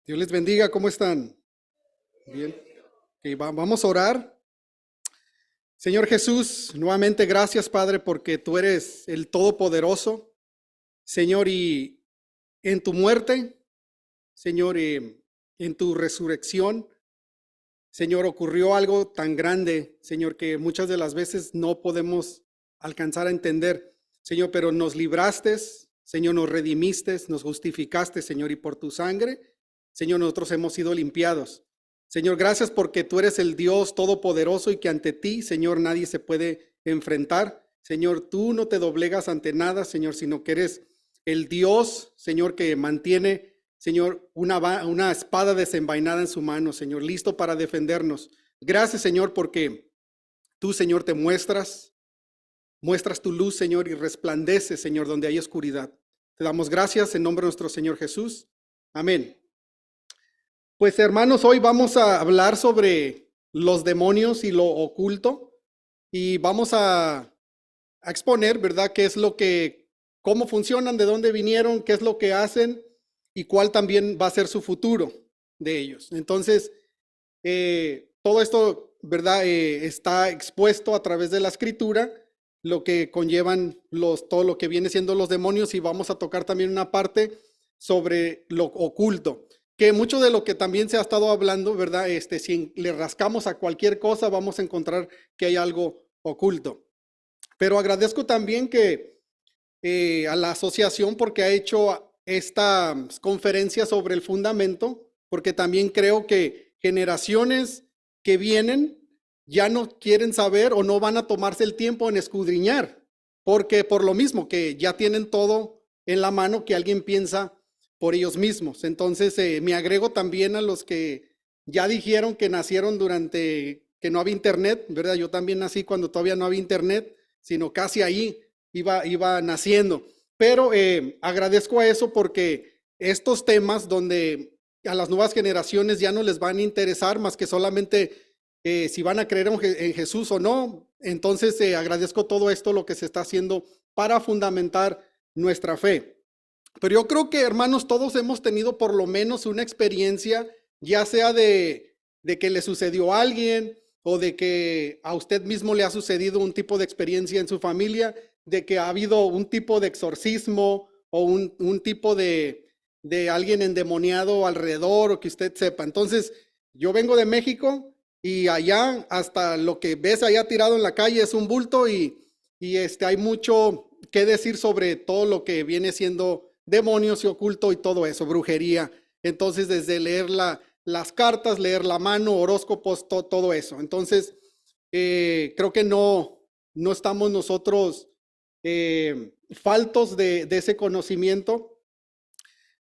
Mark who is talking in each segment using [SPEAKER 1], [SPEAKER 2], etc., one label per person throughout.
[SPEAKER 1] Dios les bendiga, ¿cómo están? Bien. Ok, vamos a orar. Señor Jesús, nuevamente gracias, Padre, porque tú eres el Todopoderoso. Señor, y en tu muerte, Señor, en tu resurrección, Señor, ocurrió algo tan grande, Señor, que muchas de las veces no podemos alcanzar a entender, Señor, pero nos libraste, Señor, nos redimiste, nos justificaste, Señor, y por tu sangre, Señor, nosotros hemos sido limpiados. Señor, gracias porque tú eres el Dios todopoderoso y que ante ti, Señor, nadie se puede enfrentar. Señor, tú no te doblegas ante nada, Señor, sino que eres el Dios, Señor, que mantiene, Señor, una espada desenvainada en su mano, Señor, listo para defendernos. Gracias, Señor, porque tú, Señor, te muestras tu luz, Señor, y resplandeces, Señor, donde hay oscuridad. Te damos gracias en nombre de nuestro Señor Jesús. Amén. Pues hermanos, hoy vamos a hablar sobre los demonios y lo oculto y vamos a exponer, ¿verdad? Qué es lo que, cómo funcionan, de dónde vinieron, qué es lo que hacen y cuál también va a ser su futuro de ellos. Entonces, todo esto, ¿verdad? Está expuesto a través de la escritura, lo que conllevan todo lo que viene siendo los demonios y vamos a tocar también una parte sobre lo oculto, que mucho de lo que también se ha estado hablando, ¿verdad? Si le rascamos a cualquier cosa, vamos a encontrar que hay algo oculto. Pero agradezco también que a la asociación porque ha hecho esta conferencia sobre el fundamento, porque también creo que generaciones que vienen ya no quieren saber o no van a tomarse el tiempo en escudriñar, porque por lo mismo que ya tienen todo en la mano que alguien piensa por ellos mismos. Entonces me agrego también a los que ya dijeron que nacieron durante que no había internet, ¿verdad? Yo también nací cuando todavía no había internet, sino casi ahí iba naciendo. Pero agradezco a eso porque estos temas donde a las nuevas generaciones ya no les van a interesar más que solamente si van a creer en Jesús o no. Entonces agradezco todo esto, lo que se está haciendo para fundamentar nuestra fe. Pero yo creo que, hermanos, todos hemos tenido por lo menos una experiencia, ya sea de que le sucedió a alguien o de que a usted mismo le ha sucedido un tipo de experiencia en su familia, de que ha habido un tipo de exorcismo o un tipo de alguien endemoniado alrededor o que usted sepa. Entonces, yo vengo de México y allá hasta lo que ves allá tirado en la calle es un bulto y hay mucho que decir sobre todo lo que viene siendo demonios y oculto y todo eso, brujería. Entonces, desde leer las cartas, leer la mano, horóscopos, todo eso. Entonces, creo que no estamos nosotros faltos de ese conocimiento.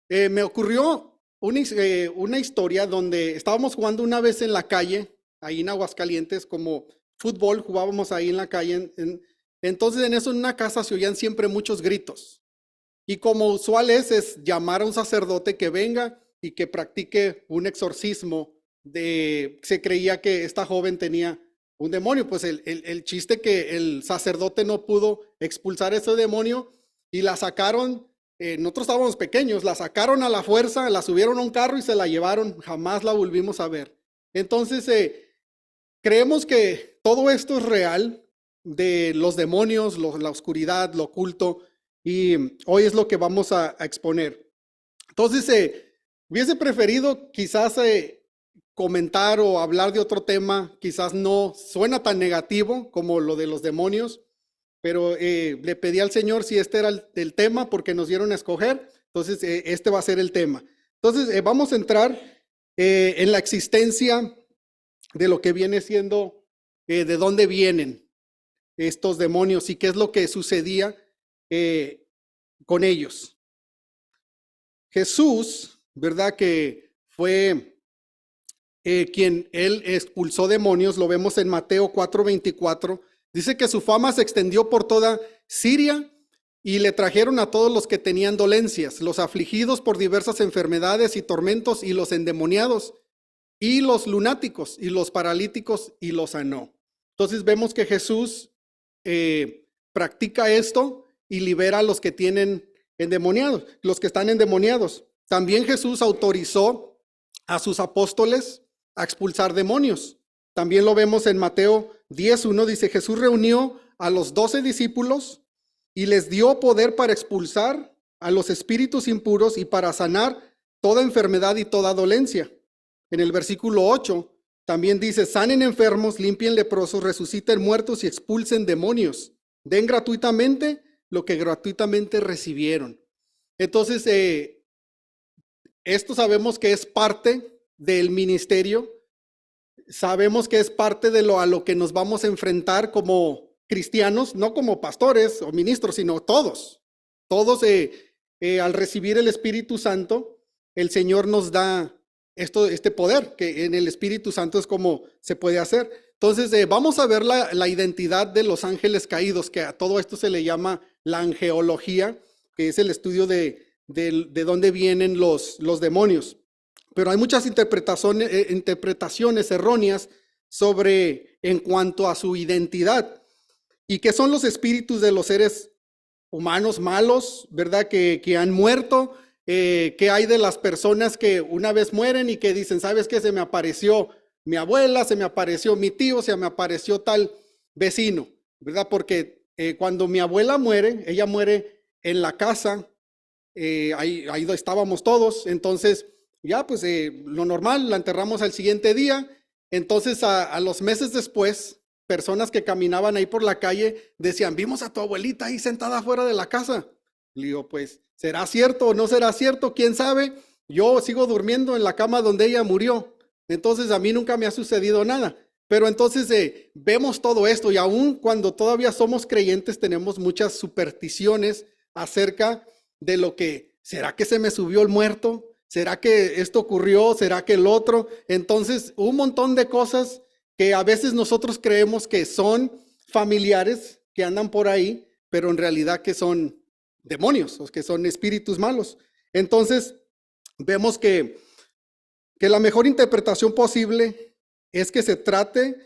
[SPEAKER 1] Me ocurrió una historia donde estábamos jugando una vez en la calle, ahí en Aguascalientes, como fútbol, jugábamos ahí en la calle. Entonces, en eso, en una casa se oían siempre muchos gritos. Y como usual es llamar a un sacerdote que venga y que practique un exorcismo se creía que esta joven tenía un demonio. Pues el chiste que el sacerdote no pudo expulsar ese demonio y la sacaron, nosotros estábamos pequeños, la sacaron a la fuerza, la subieron a un carro y se la llevaron, jamás la volvimos a ver. Entonces, creemos que todo esto es real, de los demonios, la oscuridad, lo oculto, y hoy es lo que vamos a exponer. Entonces, hubiese preferido quizás comentar o hablar de otro tema, quizás no suena tan negativo como lo de los demonios, pero le pedí al Señor si este era el tema porque nos dieron a escoger, entonces este va a ser el tema. Entonces, vamos a entrar en la existencia de lo que viene siendo, de dónde vienen estos demonios y qué es lo que sucedía eh, con ellos. Jesús, ¿verdad? Que fue quien él expulsó demonios, lo vemos en Mateo 4:24, dice que su fama se extendió por toda Siria y le trajeron a todos los que tenían dolencias, los afligidos por diversas enfermedades y tormentos y los endemoniados y los lunáticos y los paralíticos y los sanó. Entonces vemos que Jesús practica esto y libera a los que tienen endemoniados, los que están endemoniados. También Jesús autorizó a sus apóstoles a expulsar demonios. También lo vemos en Mateo 10:1, dice, Jesús reunió a los 12 discípulos y les dio poder para expulsar a los espíritus impuros y para sanar toda enfermedad y toda dolencia. En el versículo 8 también dice, sanen enfermos, limpien leprosos, resuciten muertos y expulsen demonios. Den gratuitamente lo que gratuitamente recibieron. Entonces, esto sabemos que es parte del ministerio. Sabemos que es parte de a lo que nos vamos a enfrentar como cristianos, no como pastores o ministros, sino todos. Todos al recibir el Espíritu Santo, el Señor nos da este poder, que en el Espíritu Santo es como se puede hacer. Entonces, vamos a ver la identidad de los ángeles caídos, que a todo esto se le llama la angeología, que es el estudio de dónde vienen los demonios. Pero hay muchas interpretaciones erróneas en cuanto a su identidad. ¿Y qué son los espíritus de los seres humanos malos, verdad? Que han muerto. ¿Qué hay de las personas que una vez mueren y que dicen, ¿sabes qué? Se me apareció mi abuela, se me apareció mi tío, se me apareció tal vecino, ¿verdad? Porque cuando mi abuela muere, ella muere en la casa, ahí estábamos todos, entonces ya pues lo normal, la enterramos al siguiente día, entonces a los meses después, personas que caminaban ahí por la calle decían, vimos a tu abuelita ahí sentada afuera de la casa. Le digo, pues, ¿será cierto o no será cierto? ¿Quién sabe? Yo sigo durmiendo en la cama donde ella murió. Entonces, a mí nunca me ha sucedido nada. Pero entonces vemos todo esto y aún cuando todavía somos creyentes tenemos muchas supersticiones acerca de lo que, ¿será que se me subió el muerto? ¿Será que esto ocurrió? ¿Será que el otro? Entonces, un montón de cosas que a veces nosotros creemos que son familiares que andan por ahí, pero en realidad que son demonios, o que son espíritus malos. Entonces, vemos que la mejor interpretación posible es que se trate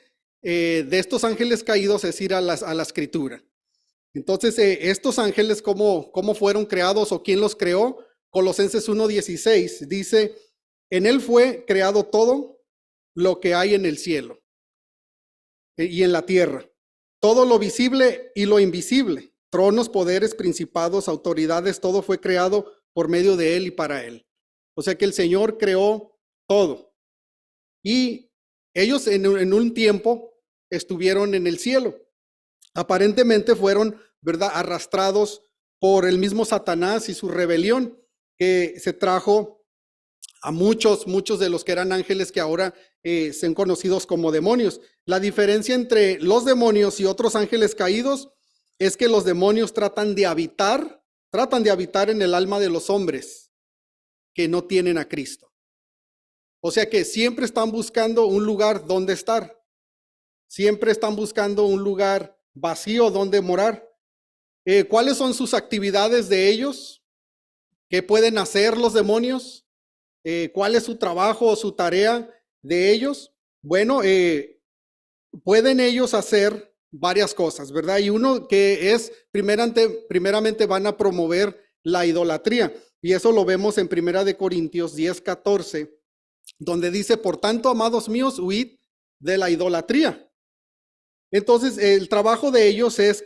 [SPEAKER 1] de estos ángeles caídos, es ir a la escritura. Entonces, estos ángeles, ¿cómo fueron creados o quién los creó? Colosenses 1:16 dice, en él fue creado todo lo que hay en el cielo y en la tierra, todo lo visible y lo invisible. Tronos, poderes, principados, autoridades, todo fue creado por medio de él y para él. O sea que el Señor creó todo. Y ellos en un tiempo estuvieron en el cielo. Aparentemente fueron, ¿verdad?, arrastrados por el mismo Satanás y su rebelión, que se trajo a muchos de los que eran ángeles que ahora son conocidos como demonios. La diferencia entre los demonios y otros ángeles caídos es que los demonios tratan de habitar en el alma de los hombres que no tienen a Cristo. O sea que siempre están buscando un lugar donde estar. Siempre están buscando un lugar vacío donde morar. ¿Cuáles son sus actividades de ellos? ¿Qué pueden hacer los demonios? ¿Cuál es su trabajo o su tarea de ellos? Bueno, pueden ellos hacer varias cosas, ¿verdad? Y uno que es, primeramente van a promover la idolatría. Y eso lo vemos en 1 Corintios 10:14, donde dice, por tanto, amados míos, huid de la idolatría. Entonces, el trabajo de ellos es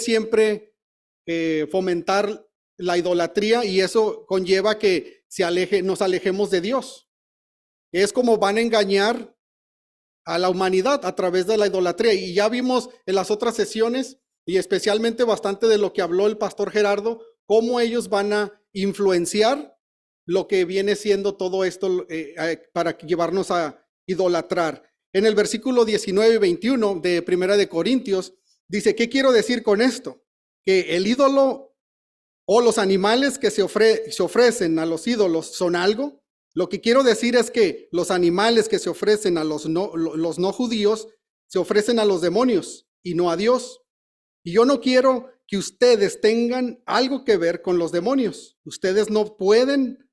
[SPEAKER 1] siempre fomentar la idolatría y eso conlleva que nos alejemos de Dios. Es como van a engañar a la humanidad a través de la idolatría. Y ya vimos en las otras sesiones, y especialmente bastante de lo que habló el pastor Gerardo, cómo ellos van a influenciar lo que viene siendo todo esto para llevarnos a idolatrar. En el versículo 19 y 21 de 1 Corintios, dice, ¿qué quiero decir con esto? Que el ídolo o los animales que se ofrecen a los ídolos son algo. Lo que quiero decir es que los animales que se ofrecen a los no judíos se ofrecen a los demonios y no a Dios. Y yo no quiero que ustedes tengan algo que ver con los demonios. Ustedes no pueden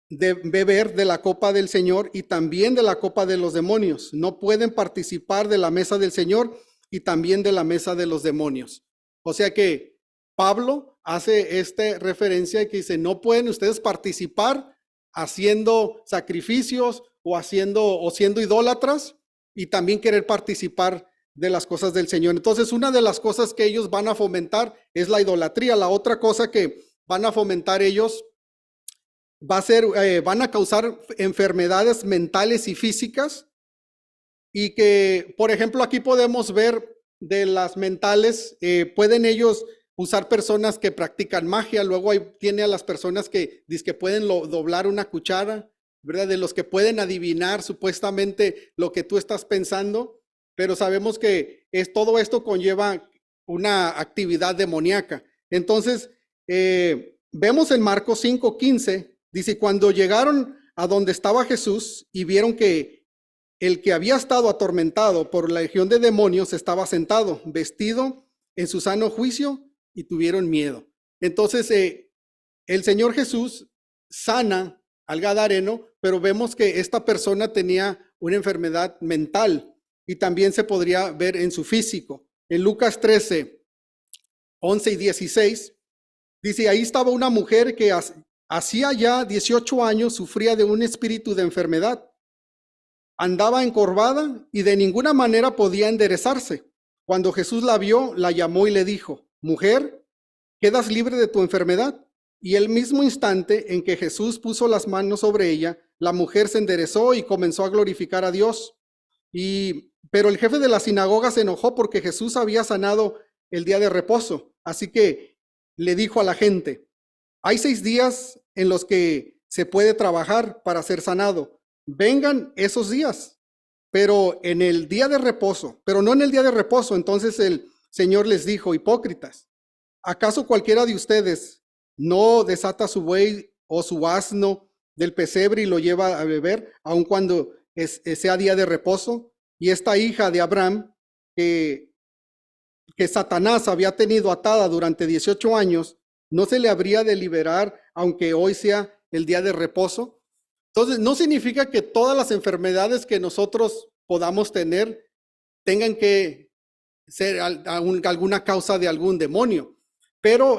[SPEAKER 1] beber de la copa del Señor y también de la copa de los demonios. No pueden participar de la mesa del Señor y también de la mesa de los demonios. O sea que Pablo hace esta referencia que dice, no pueden ustedes participar haciendo sacrificios o siendo idólatras y también querer participar de las cosas del Señor. Entonces, una de las cosas que ellos van a fomentar es la idolatría. La otra cosa que van a fomentar ellos van a causar enfermedades mentales y físicas, y que, por ejemplo, aquí podemos ver de las mentales, pueden ellos usar personas que practican magia. Luego tiene a las personas que dicen que pueden doblar una cuchara, ¿verdad? De los que pueden adivinar supuestamente lo que tú estás pensando, pero sabemos que todo esto conlleva una actividad demoníaca. Entonces, vemos en Marcos 5:15, dice, cuando llegaron a donde estaba Jesús y vieron que el que había estado atormentado por la legión de demonios estaba sentado, vestido en su sano juicio, y tuvieron miedo. Entonces, el Señor Jesús sana al gadareno, pero vemos que esta persona tenía una enfermedad mental y también se podría ver en su físico. En Lucas 13, 11 y 16, dice, ahí estaba una mujer que hacía ya 18 años sufría de un espíritu de enfermedad. Andaba encorvada y de ninguna manera podía enderezarse. Cuando Jesús la vio, la llamó y le dijo, mujer, quedas libre de tu enfermedad. Y el mismo instante en que Jesús puso las manos sobre ella, la mujer se enderezó y comenzó a glorificar a Dios. Pero el jefe de la sinagoga se enojó porque Jesús había sanado el día de reposo. Así que le dijo a la gente, hay 6 días en los que se puede trabajar para ser sanado. Vengan esos días, pero en el día de reposo, pero no en el día de reposo. Entonces el Señor les dijo, hipócritas, ¿acaso cualquiera de ustedes no desata su buey o su asno del pesebre y lo lleva a beber, aun cuando sea día de reposo? Y esta hija de Abraham, que Satanás había tenido atada durante 18 años, ¿no se le habría de liberar aunque hoy sea el día de reposo? Entonces, no significa que todas las enfermedades que nosotros podamos tener tengan que ser alguna causa de algún demonio, pero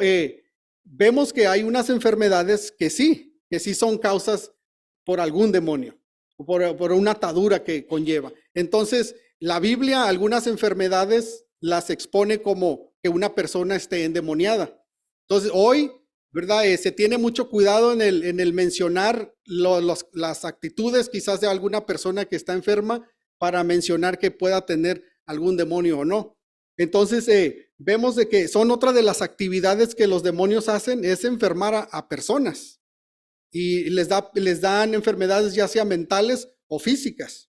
[SPEAKER 1] vemos que hay unas enfermedades que sí son causas por algún demonio, por una atadura que conlleva. Entonces, la Biblia, algunas enfermedades las expone como que una persona esté endemoniada. Entonces, hoy, ¿verdad? Se tiene mucho cuidado en el mencionar las actitudes quizás de alguna persona que está enferma para mencionar que pueda tener algún demonio o no. Entonces, vemos de que son otra de las actividades que los demonios hacen, es enfermar a personas y les dan enfermedades ya sea mentales o físicas.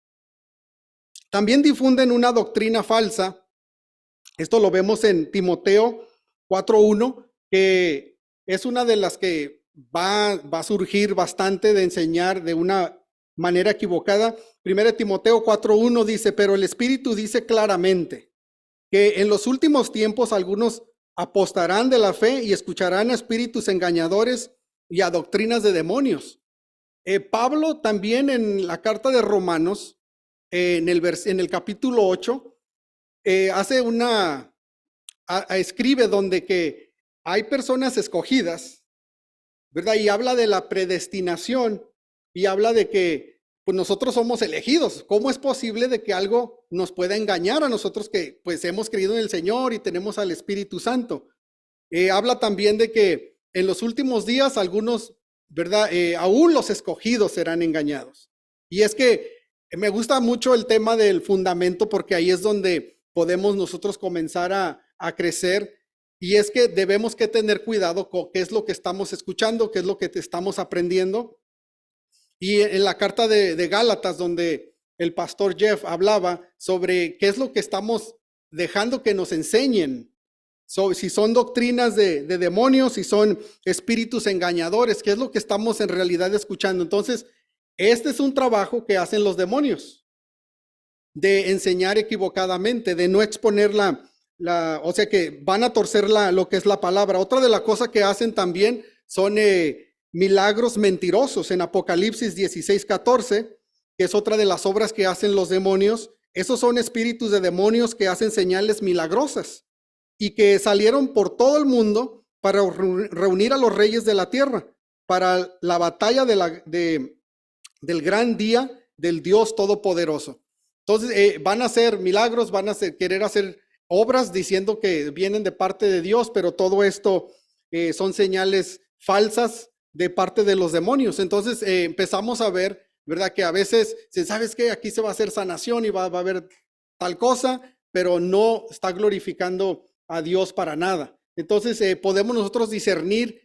[SPEAKER 1] También difunden una doctrina falsa. Esto lo vemos en Timoteo 4:1, que es una de las que va a surgir bastante de enseñar de una manera equivocada. 1 Timoteo 4:1 dice, pero el Espíritu dice claramente que en los últimos tiempos algunos apostarán de la fe y escucharán a espíritus engañadores y a doctrinas de demonios. Pablo también en la carta de Romanos, en el capítulo 8, escribe donde que hay personas escogidas, ¿verdad? Y habla de la predestinación y habla de que pues nosotros somos elegidos. ¿Cómo es posible de que algo nos pueda engañar a nosotros que pues hemos creído en el Señor y tenemos al Espíritu Santo? Habla también de que en los últimos días algunos, ¿verdad? Aún los escogidos serán engañados. Y es que me gusta mucho el tema del fundamento porque ahí es donde podemos nosotros comenzar a crecer. Y es que debemos que tener cuidado con qué es lo que estamos escuchando, qué es lo que estamos aprendiendo. Y en la carta de Gálatas, donde el pastor Jeff hablaba sobre qué es lo que estamos dejando que nos enseñen, si son doctrinas de demonios, si son espíritus engañadores, qué es lo que estamos en realidad escuchando. Entonces, este es un trabajo que hacen los demonios, de enseñar equivocadamente, de no exponer o sea que van a torcer lo que es la palabra. Otra de las cosas que hacen también son milagros mentirosos. En Apocalipsis 16:14, que es otra de las obras que hacen los demonios, esos son espíritus de demonios que hacen señales milagrosas y que salieron por todo el mundo para reunir a los reyes de la tierra, para la batalla del gran día del Dios Todopoderoso. Entonces van a hacer milagros, van a querer hacer obras diciendo que vienen de parte de Dios, pero todo esto son señales falsas de parte de los demonios. Entonces empezamos a ver, ¿verdad? Que a veces, ¿sabes qué? Aquí se va a hacer sanación y va a haber tal cosa, pero no está glorificando a Dios para nada. Entonces podemos nosotros discernir,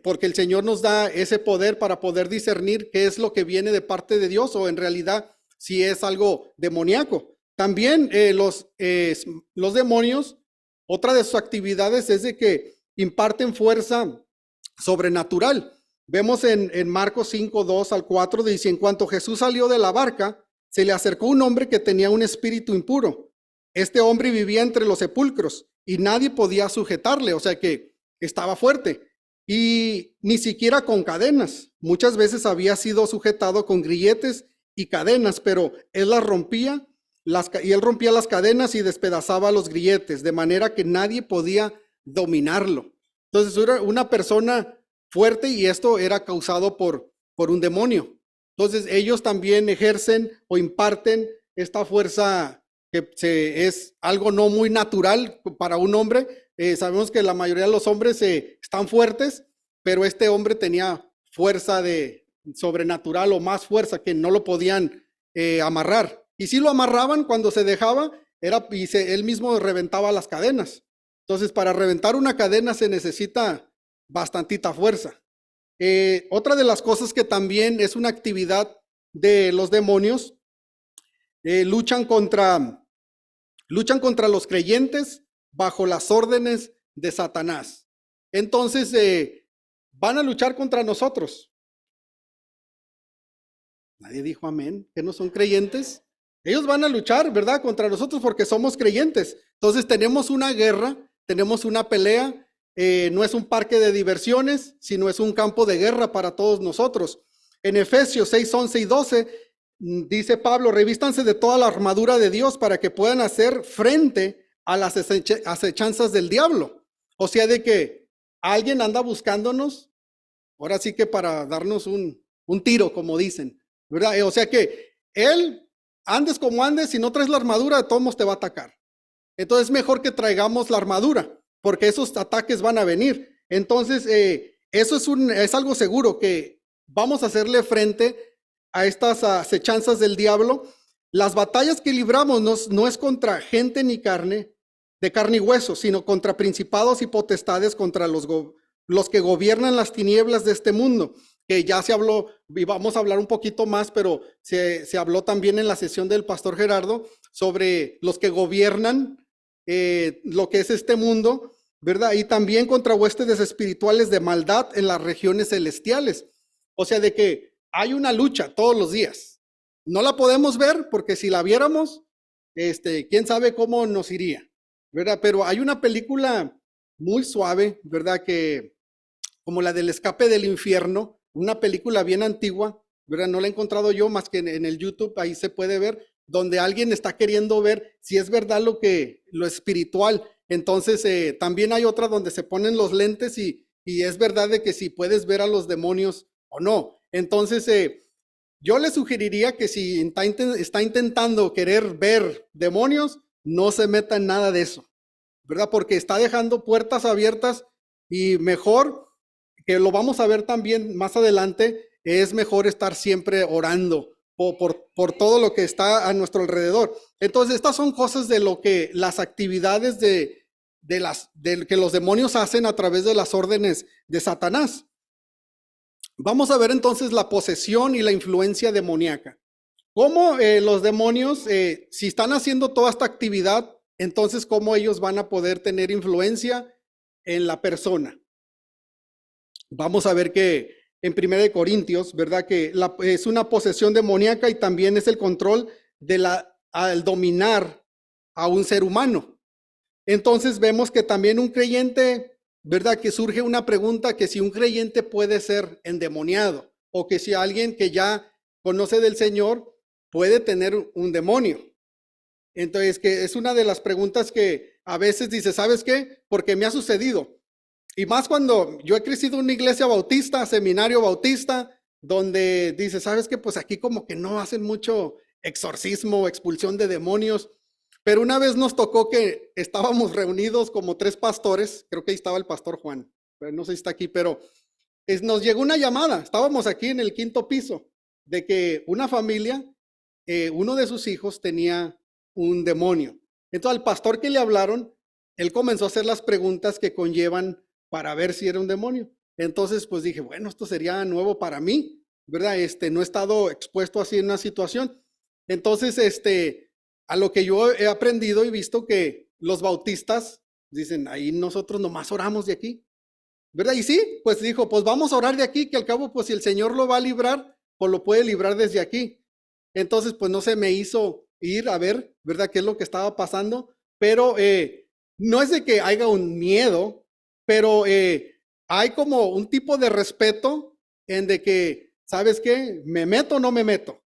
[SPEAKER 1] porque el Señor nos da ese poder para poder discernir qué es lo que viene de parte de Dios o en realidad si es algo demoníaco. También los demonios, otra de sus actividades es de que imparten fuerza sobrenatural. Vemos en Marcos 5, 2 al 4, dice: en cuanto Jesús salió de la barca, se le acercó un hombre que tenía un espíritu impuro. Este hombre vivía entre los sepulcros y nadie podía sujetarle, o sea que estaba fuerte. Y ni siquiera con cadenas. Muchas veces había sido sujetado con grilletes y cadenas, pero él las rompía, y él rompía las cadenas y despedazaba los grilletes, de manera que nadie podía dominarlo. Entonces era una persona fuerte y esto era causado por un demonio. Entonces ellos también ejercen o imparten esta fuerza que es algo no muy natural para un hombre. Sabemos que la mayoría de los hombres están fuertes, pero este hombre tenía fuerza sobrenatural o más fuerza que no lo podían amarrar. Y si lo amarraban cuando se dejaba, él mismo reventaba las cadenas. Entonces, para reventar una cadena se necesita bastantita fuerza. Otra de las cosas que también es una actividad de los demonios, luchan contra los creyentes bajo las órdenes de Satanás. Entonces, van a luchar contra nosotros. Nadie dijo amén, que no son creyentes. Ellos van a luchar, ¿verdad? Contra nosotros porque somos creyentes. Entonces tenemos una guerra, tenemos una pelea. No es un parque de diversiones, sino es un campo de guerra para todos nosotros. En Efesios 6, 11 y 12 dice Pablo: revístanse de toda la armadura de Dios para que puedan hacer frente a las acechanzas del diablo. O sea, de que alguien anda buscándonos, ahora sí que para darnos un tiro, como dicen, ¿verdad? O sea que él, andes como andes, si no traes la armadura, de todos modos te va a atacar. Entonces es mejor que traigamos la armadura, porque esos ataques van a venir. Entonces, eso es algo seguro, que vamos a hacerle frente a estas acechanzas del diablo. Las batallas que libramos no es contra gente ni carne, de carne y hueso, sino contra principados y potestades, contra los que gobiernan las tinieblas de este mundo, que ya se habló, y vamos a hablar un poquito más, pero se habló también en la sesión del pastor Gerardo sobre los que gobiernan lo que es este mundo, ¿verdad? Y también contra huestes espirituales de maldad en las regiones celestiales. O sea, de que hay una lucha todos los días. No la podemos ver porque si la viéramos, quién sabe cómo nos iría, ¿verdad? Pero hay una película muy suave, ¿verdad? Que como la del Escape del Infierno, una película bien antigua, ¿verdad? No la he encontrado yo más que en el YouTube, ahí se puede ver, donde alguien está queriendo ver si es verdad lo espiritual. Entonces, también hay otra donde se ponen los lentes y es verdad de que si puedes ver a los demonios o no. Entonces, yo le sugeriría que si está intentando querer ver demonios, no se meta en nada de eso, ¿verdad? Porque está dejando puertas abiertas, y mejor, que lo vamos a ver también más adelante, es mejor estar siempre orando por todo lo que está a nuestro alrededor. Entonces, estas son cosas de lo que las actividades de que los demonios hacen a través de las órdenes de Satanás. Vamos a ver entonces la posesión y la influencia demoníaca. Cómo los demonios, si están haciendo toda esta actividad, entonces cómo ellos van a poder tener influencia en la persona. Vamos a ver que en 1 Corintios, ¿verdad? Que es una posesión demoníaca y también es el control al dominar a un ser humano. Entonces vemos que también un creyente, ¿verdad? Que surge una pregunta, que si un creyente puede ser endemoniado, o que si alguien que ya conoce del Señor puede tener un demonio. Entonces, que es una de las preguntas que a veces dice, ¿sabes qué? Porque me ha sucedido. Y más cuando yo he crecido en una iglesia bautista, seminario bautista, donde dice, ¿sabes qué? Pues aquí como que no hacen mucho exorcismo, expulsión de demonios. Pero una vez nos tocó que estábamos reunidos como 3 pastores, creo que ahí estaba el pastor Juan, pero no sé si está aquí, pero nos llegó una llamada, estábamos aquí en el 5º piso, de que una familia, uno de sus hijos tenía un demonio. Entonces al pastor que le hablaron, él comenzó a hacer las preguntas que conllevan para ver si era un demonio. Entonces pues dije, bueno, esto sería nuevo para mí, ¿verdad? No he estado expuesto así en una situación. Entonces, a lo que yo he aprendido y visto que los bautistas dicen, ahí nosotros nomás oramos de aquí, ¿verdad? Y sí, pues dijo, pues vamos a orar de aquí, que al cabo, pues si el Señor lo va a librar, pues lo puede librar desde aquí. Entonces, pues no se me hizo ir a ver, ¿verdad? ¿Qué es lo que estaba pasando? Pero no es de que haya un miedo, pero hay como un tipo de respeto en de que, ¿sabes qué? ¿Me meto o no me meto?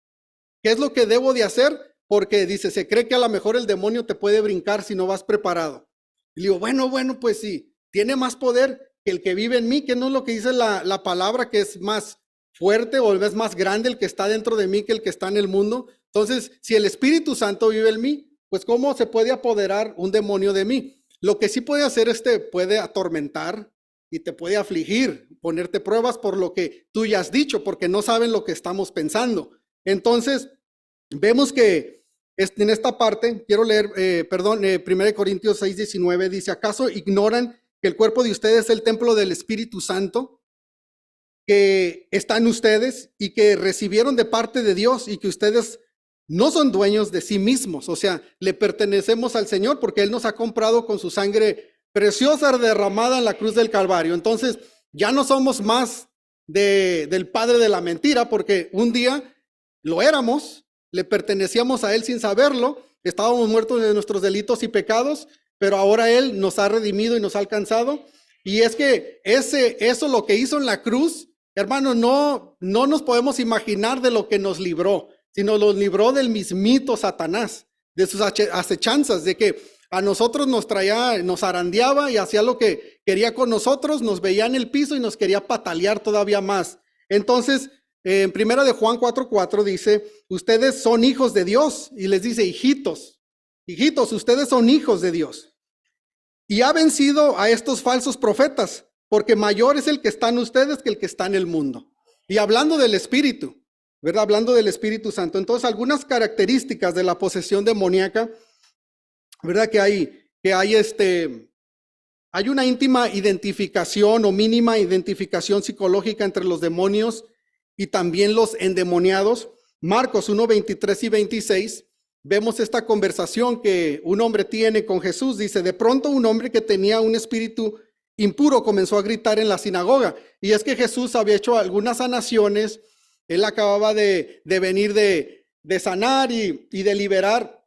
[SPEAKER 1] ¿Qué es lo que debo de hacer? Porque dice, se cree que a lo mejor el demonio te puede brincar si no vas preparado. Y digo, bueno, pues sí, tiene más poder que el que vive en mí, que no es lo que dice la palabra, que es más fuerte o es más grande el que está dentro de mí que el que está en el mundo. Entonces, si el Espíritu Santo vive en mí, pues ¿cómo se puede apoderar un demonio de mí? Lo que sí puede hacer puede atormentar y te puede afligir, ponerte pruebas por lo que tú ya has dicho, porque no saben lo que estamos pensando. Entonces, vemos que en esta parte, quiero leer, 1 Corintios 6:19, dice, ¿acaso ignoran que el cuerpo de ustedes es el templo del Espíritu Santo, que está en ustedes y que recibieron de parte de Dios y que ustedes no son dueños de sí mismos? O sea, le pertenecemos al Señor porque Él nos ha comprado con su sangre preciosa derramada en la cruz del Calvario. Entonces, ya no somos más del padre de la mentira, porque un día lo éramos, le pertenecíamos a Él sin saberlo, estábamos muertos de nuestros delitos y pecados, pero ahora Él nos ha redimido y nos ha alcanzado. Y es que eso lo que hizo en la cruz, hermano, no nos podemos imaginar de lo que nos libró, sino nos libró del mismito Satanás, de sus acechanzas, de que a nosotros nos traía, nos zarandeaba y hacía lo que quería con nosotros, nos veía en el piso y nos quería patalear todavía más. Entonces, en 1 de Juan 4:4 dice, ustedes son hijos de Dios, y les dice, hijitos, ustedes son hijos de Dios. Y ha vencido a estos falsos profetas, porque mayor es el que está en ustedes que el que está en el mundo. Y hablando del Espíritu, ¿verdad? Hablando del Espíritu Santo. Entonces, algunas características de la posesión demoníaca, ¿verdad? Que hay una íntima identificación o mínima identificación psicológica entre los demonios y también los endemoniados. Marcos 1:23 y 26, vemos esta conversación que un hombre tiene con Jesús. Dice, de pronto un hombre que tenía un espíritu impuro comenzó a gritar en la sinagoga. Y es que Jesús había hecho algunas sanaciones. Él acababa de venir de sanar y de liberar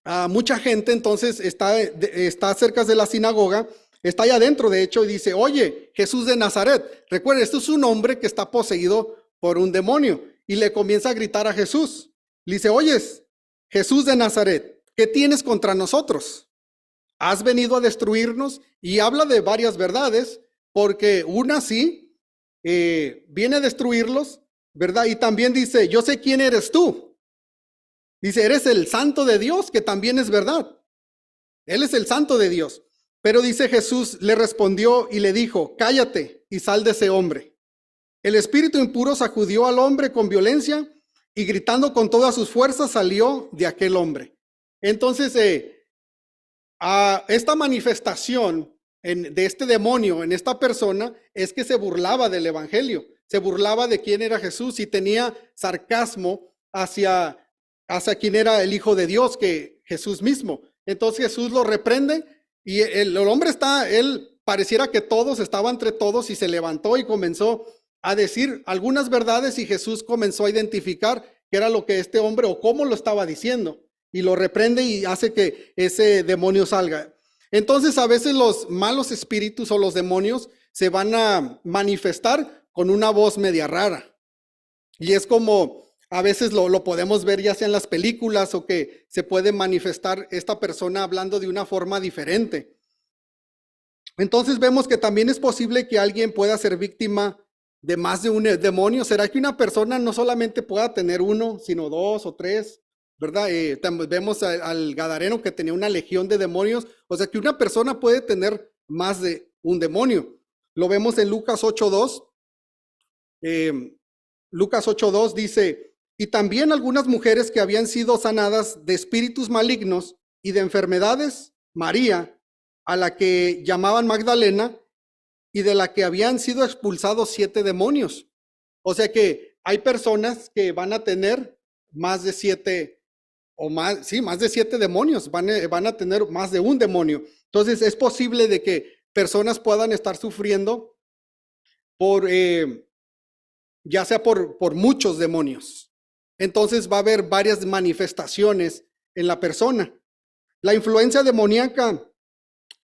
[SPEAKER 1] a mucha gente. Entonces está cerca de la sinagoga, está allá adentro de hecho, y dice, oye, Jesús de Nazaret. Recuerden, esto es un hombre que está poseído por un demonio, y le comienza a gritar a Jesús. Le dice, oyes, Jesús de Nazaret, ¿qué tienes contra nosotros? ¿Has venido a destruirnos? Y habla de varias verdades, porque una sí, viene a destruirlos, ¿verdad? Y también dice, yo sé quién eres tú. Dice, eres el santo de Dios, que también es verdad. Él es el santo de Dios. Pero dice, Jesús le respondió y le dijo, cállate y sal de ese hombre. El espíritu impuro sacudió al hombre con violencia y gritando con todas sus fuerzas salió de aquel hombre. Entonces, esta manifestación de este demonio en esta persona es que se burlaba del evangelio, se burlaba de quién era Jesús y tenía sarcasmo hacia quién era el Hijo de Dios, que Jesús mismo. Entonces Jesús lo reprende y el hombre él pareciera que todos estaba entre todos, y se levantó y comenzó a decir algunas verdades, y Jesús comenzó a identificar qué era lo que este hombre o cómo lo estaba diciendo, y lo reprende y hace que ese demonio salga. Entonces a veces los malos espíritus o los demonios se van a manifestar con una voz media rara, y es como a veces lo podemos ver ya sea en las películas, o que se puede manifestar esta persona hablando de una forma diferente. Entonces vemos que también es posible que alguien pueda ser víctima de más de un demonio. ¿Será que una persona no solamente pueda tener uno, sino dos o tres? ¿Verdad? Vemos al Gadareno que tenía una legión de demonios. O sea que una persona puede tener más de un demonio. Lo vemos en Lucas 8:2. Lucas 8:2 dice, y también algunas mujeres que habían sido sanadas de espíritus malignos y de enfermedades, María, a la que llamaban Magdalena, y de la que habían sido expulsados 7 demonios. O sea que hay personas que van a tener más de 7 o más, sí, más de 7 demonios, van a tener más de un demonio. Entonces es posible de que personas puedan estar sufriendo por, ya sea por muchos demonios. Entonces va a haber varias manifestaciones en la persona. La influencia demoníaca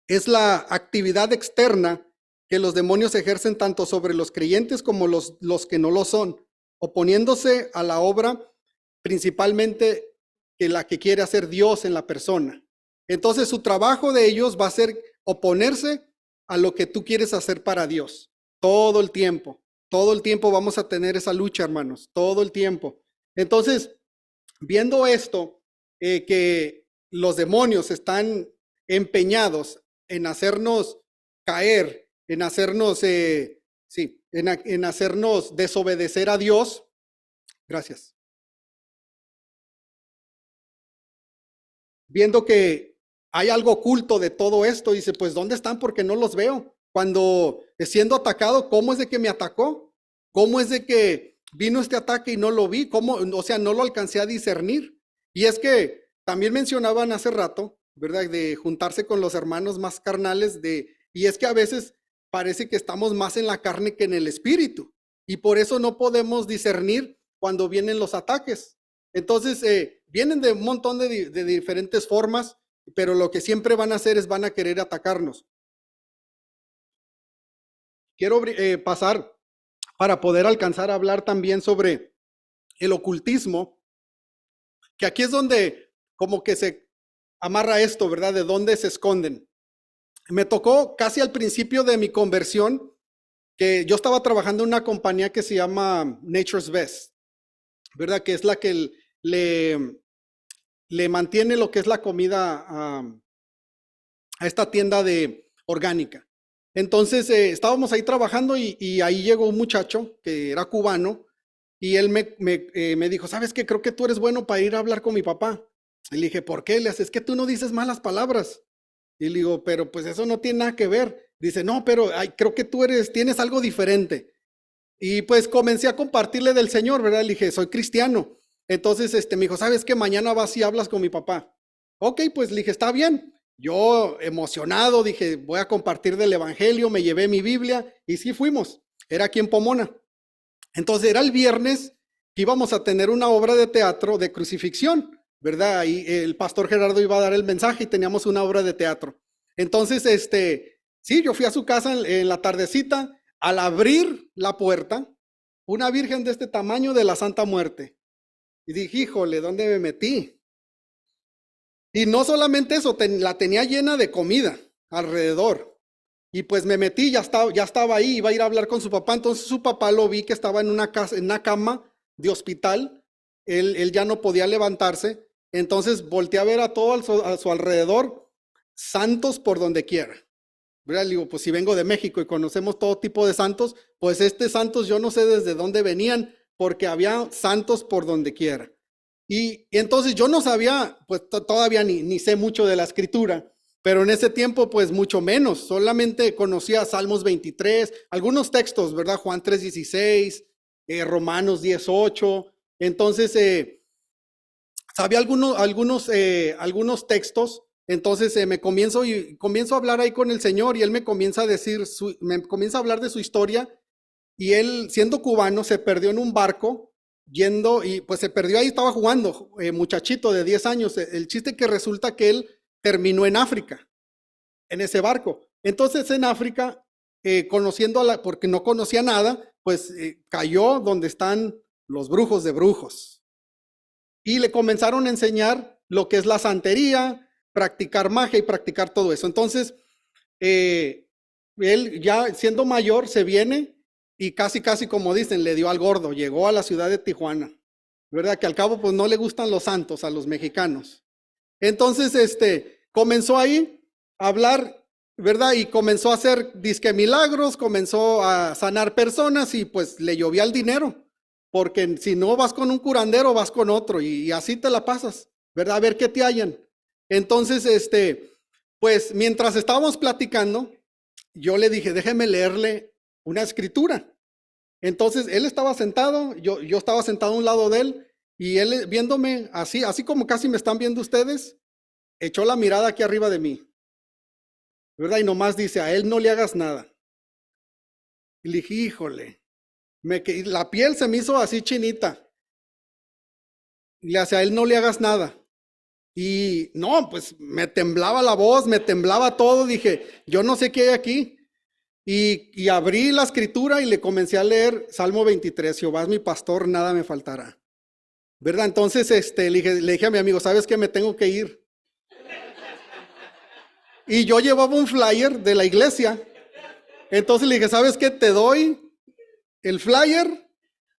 [SPEAKER 1] es la actividad externa que los demonios ejercen tanto sobre los creyentes como los que no lo son, oponiéndose a la obra principalmente que la que quiere hacer Dios en la persona. Entonces su trabajo de ellos va a ser oponerse a lo que tú quieres hacer para Dios, todo el tiempo. Todo el tiempo vamos a tener esa lucha, hermanos, todo el tiempo. Entonces, viendo esto, que los demonios están empeñados en hacernos caer, en hacernos, en hacernos desobedecer a Dios. Gracias. Viendo que hay algo oculto de todo esto, dice, pues ¿dónde están? Porque no los veo. Cuando siendo atacado, ¿cómo es de que me atacó? ¿Cómo es de que vino este ataque y no lo vi? ¿Cómo? O sea, no lo alcancé a discernir. Y es que también mencionaban hace rato, ¿verdad? De juntarse con los hermanos más carnales, y es que a veces parece que estamos más en la carne que en el espíritu. Y por eso no podemos discernir cuando vienen los ataques. Entonces, vienen de un montón de diferentes formas, pero lo que siempre van a hacer es van a querer atacarnos. Quiero pasar para poder alcanzar a hablar también sobre el ocultismo, que aquí es donde como que se amarra esto, ¿verdad? De dónde se esconden. Me tocó casi al principio de mi conversión que yo estaba trabajando en una compañía que se llama Nature's Best, ¿verdad? Que es la que le mantiene lo que es la comida a esta tienda de orgánica. Entonces estábamos ahí trabajando y ahí llegó un muchacho que era cubano y él me dijo, ¿sabes qué? Creo que tú eres bueno para ir a hablar con mi papá. Y le dije, ¿por qué? Le haces, es que tú no dices malas palabras. Y le digo, pero pues eso no tiene nada que ver. Dice, no, pero creo que tú tienes algo diferente. Y pues comencé a compartirle del Señor, ¿verdad? Le dije, soy cristiano. Entonces, me dijo, ¿sabes qué? Mañana vas y hablas con mi papá. Ok, pues le dije, está bien. Yo emocionado dije, voy a compartir del Evangelio, me llevé mi Biblia y sí fuimos. Era aquí en Pomona. Entonces era el viernes que íbamos a tener una obra de teatro de crucifixión, ¿verdad? Y el pastor Gerardo iba a dar el mensaje y teníamos una obra de teatro. Entonces, sí, yo fui a su casa en la tardecita. Al abrir la puerta, una virgen de este tamaño de la Santa Muerte. Y dije, híjole, ¿dónde me metí? Y no solamente eso, la tenía llena de comida alrededor. Y pues me metí, ya estaba ahí, iba a ir a hablar con su papá. Entonces su papá lo vi que estaba en una cama de hospital. Él ya no podía levantarse. Entonces volteé a ver a todo a su alrededor, santos por donde quiera. ¿Verdad? Le digo, pues si vengo de México y conocemos todo tipo de santos, pues santos yo no sé desde dónde venían, porque había santos por donde quiera. Y entonces yo no sabía, pues todavía ni sé mucho de la escritura, pero en ese tiempo pues mucho menos, solamente conocía Salmos 23, algunos textos, ¿verdad? Juan 3:16, Romanos 10:8, entonces sabía algunos textos. Entonces me comienzo a hablar ahí con el Señor y él me comienza a me comienza a hablar de su historia, y él siendo cubano se perdió en un barco yendo y pues se perdió ahí, estaba jugando, muchachito de 10 años. El chiste que resulta que él terminó en África, en ese barco. Entonces en África, porque no conocía nada, pues cayó donde están los brujos de brujos. Y le comenzaron a enseñar lo que es la santería, practicar magia y practicar todo eso. Entonces, él ya siendo mayor se viene y casi, casi como dicen, le dio al gordo, llegó a la ciudad de Tijuana, ¿verdad? Que al cabo pues no le gustan los santos a los mexicanos. Entonces, comenzó ahí a hablar, ¿verdad? Y comenzó a hacer disque milagros, comenzó a sanar personas y pues le llovía el dinero, porque si no vas con un curandero, vas con otro y así te la pasas, ¿verdad? A ver qué te hallan. Entonces, pues mientras estábamos platicando, yo le dije, déjeme leerle una escritura. Entonces, él estaba sentado, yo estaba sentado a un lado de él y él viéndome así, así como casi me están viendo ustedes, echó la mirada aquí arriba de mí, ¿verdad? Y nomás dice, a él no le hagas nada. Y le dije, híjole, la piel se me hizo así chinita. Y le hace, a él no le hagas nada. Y no, pues me temblaba la voz, me temblaba todo. Dije, yo no sé qué hay aquí. Y abrí la escritura y le comencé a leer Salmo 23, Jehová es mi pastor, nada me faltará. ¿Verdad? Entonces, le dije a mi amigo, ¿sabes qué? Me tengo que ir. Y yo llevaba un flyer de la iglesia. Entonces le dije, ¿sabes qué? Te doy el flyer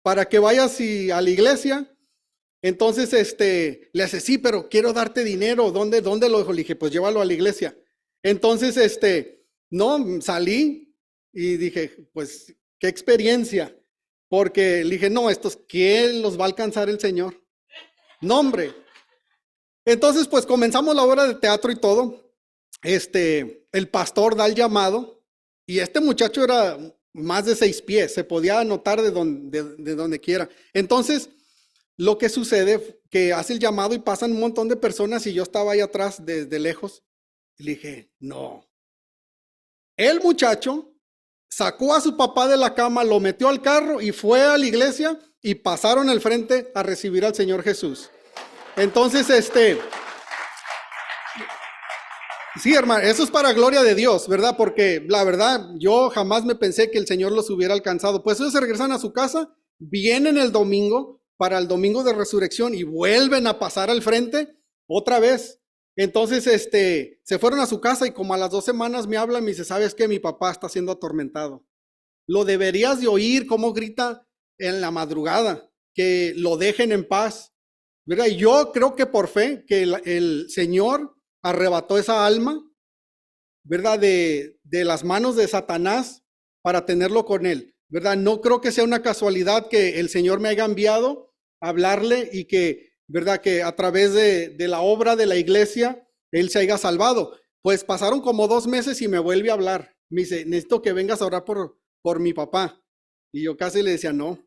[SPEAKER 1] para que vayas a la iglesia. Entonces, le hace, sí, pero quiero darte dinero. ¿Dónde lo dejo? Le dije, pues llévalo a la iglesia. Entonces, no, salí y dije, pues, qué experiencia. Porque le dije, no, ¿quién los va a alcanzar el Señor? No, hombre. Entonces, pues comenzamos la obra de teatro y todo. El pastor da el llamado y este muchacho era más de 6 pies, se podía anotar de donde quiera. Entonces, lo que sucede que hace el llamado y pasan un montón de personas y yo estaba ahí atrás desde lejos y le dije, no. El muchacho sacó a su papá de la cama, lo metió al carro y fue a la iglesia y pasaron al frente a recibir al Señor Jesús. Entonces, sí, hermano, eso es para gloria de Dios, ¿verdad? Porque la verdad, yo jamás me pensé que el Señor los hubiera alcanzado. Pues ellos se regresan a su casa, vienen el domingo para el domingo de resurrección y vuelven a pasar al frente otra vez. Entonces, se fueron a su casa y como a las 2 semanas me hablan y me dice, ¿sabes qué? Mi papá está siendo atormentado. Lo deberías de oír cómo grita en la madrugada, que lo dejen en paz, ¿verdad? Y yo creo que por fe, que el Señor arrebató esa alma, ¿verdad? De las manos de Satanás para tenerlo con él, ¿verdad? No creo que sea una casualidad que el Señor me haya enviado a hablarle y que, ¿verdad? Que a través de la obra de la iglesia, él se haya salvado. Pues pasaron como 2 meses y me vuelve a hablar. Me dice, necesito que vengas a orar por mi papá. Y yo casi le decía, no.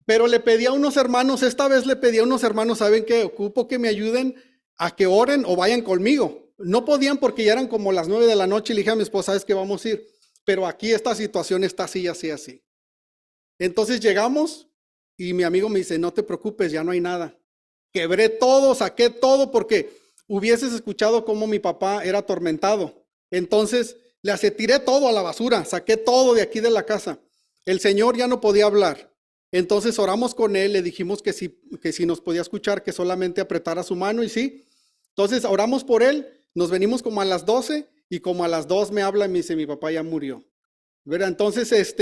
[SPEAKER 1] Pero le pedí a unos hermanos, esta vez le pedí a unos hermanos, ¿saben qué? Ocupo que me ayuden a que oren o vayan conmigo. No podían porque ya eran como las 9 de la noche y le dije a mi esposa, ¿sabes qué? Vamos a ir. Pero aquí esta situación está así, así, así. Entonces llegamos y mi amigo me dice, no te preocupes, ya no hay nada. Quebré todo, saqué todo porque hubieses escuchado cómo mi papá era atormentado. Entonces le tiré todo a la basura, saqué todo de aquí de la casa. El Señor ya no podía hablar. Entonces oramos con él, le dijimos que si nos podía escuchar, que solamente apretara su mano y sí. Entonces oramos por él, nos venimos como a las 12 y como a las 2 me habla y me dice, mi papá ya murió. ¿Verdad? Entonces,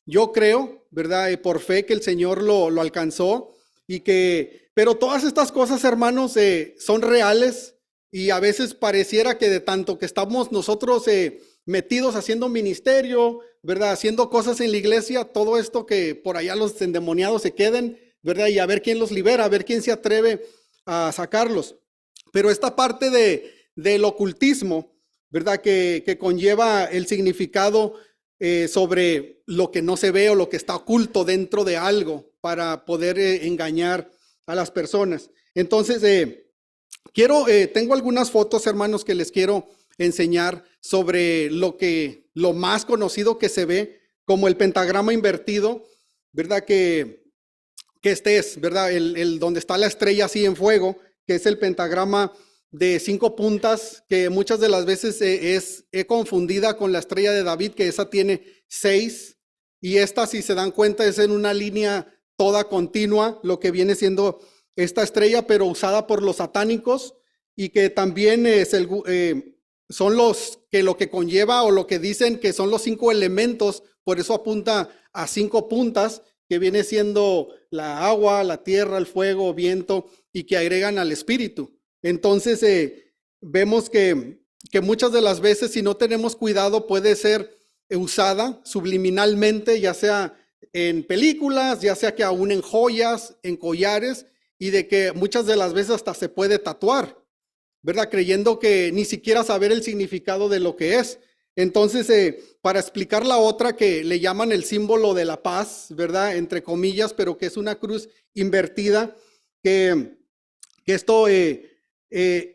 [SPEAKER 1] yo creo, ¿verdad? Por fe que el Señor lo alcanzó y pero todas estas cosas, hermanos, son reales y a veces pareciera que de tanto que estamos nosotros metidos haciendo ministerio, ¿verdad? Haciendo cosas en la iglesia, todo esto que por allá los endemoniados se queden, ¿verdad? Y a ver quién los libera, a ver quién se atreve a sacarlos. Pero esta parte del ocultismo, ¿verdad? Que conlleva el significado sobre lo que no se ve o lo que está oculto dentro de algo para poder engañar a las personas. Entonces, tengo algunas fotos, hermanos, que les quiero enseñar sobre lo más conocido que se ve como el pentagrama invertido, ¿verdad? Que este es, ¿verdad? El donde está la estrella así en fuego, que es el pentagrama de 5 puntas, que muchas de las veces he confundida con la estrella de David, que esa tiene 6, y esta, si se dan cuenta, es en una línea toda continua, lo que viene siendo esta estrella, pero usada por los satánicos, y que también son los que lo que conlleva o lo que dicen que son los 5 elementos, por eso apunta a 5 puntas, que viene siendo la agua, la tierra, el fuego, viento, y que agregan al espíritu. Entonces, vemos que muchas de las veces, si no tenemos cuidado, puede ser usada subliminalmente, ya sea en películas, ya sea que aún en joyas, en collares, y de que muchas de las veces hasta se puede tatuar, ¿verdad? Creyendo que ni siquiera saber el significado de lo que es. Entonces, para explicar la otra que le llaman el símbolo de la paz, ¿verdad? Entre comillas, pero que es una cruz invertida, que esto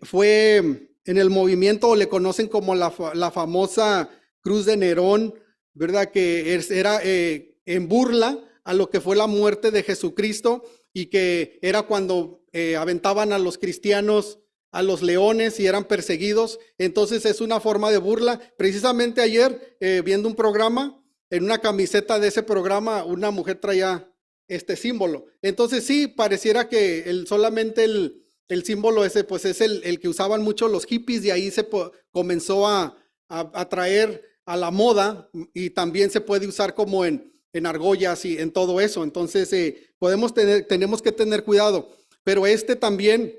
[SPEAKER 1] fue en el movimiento, le conocen como la famosa cruz de Nerón, ¿verdad? Que era en burla a lo que fue la muerte de Jesucristo y que era cuando aventaban a los cristianos a los leones y eran perseguidos. Entonces es una forma de burla. Precisamente ayer, viendo un programa, en una camiseta de ese programa, una mujer traía este símbolo. Entonces sí, pareciera que solamente el símbolo ese, pues es el que usaban mucho los hippies, y ahí se comenzó a traer a la moda, y también se puede usar como en argollas y en todo eso. Entonces tenemos que tener cuidado. Pero también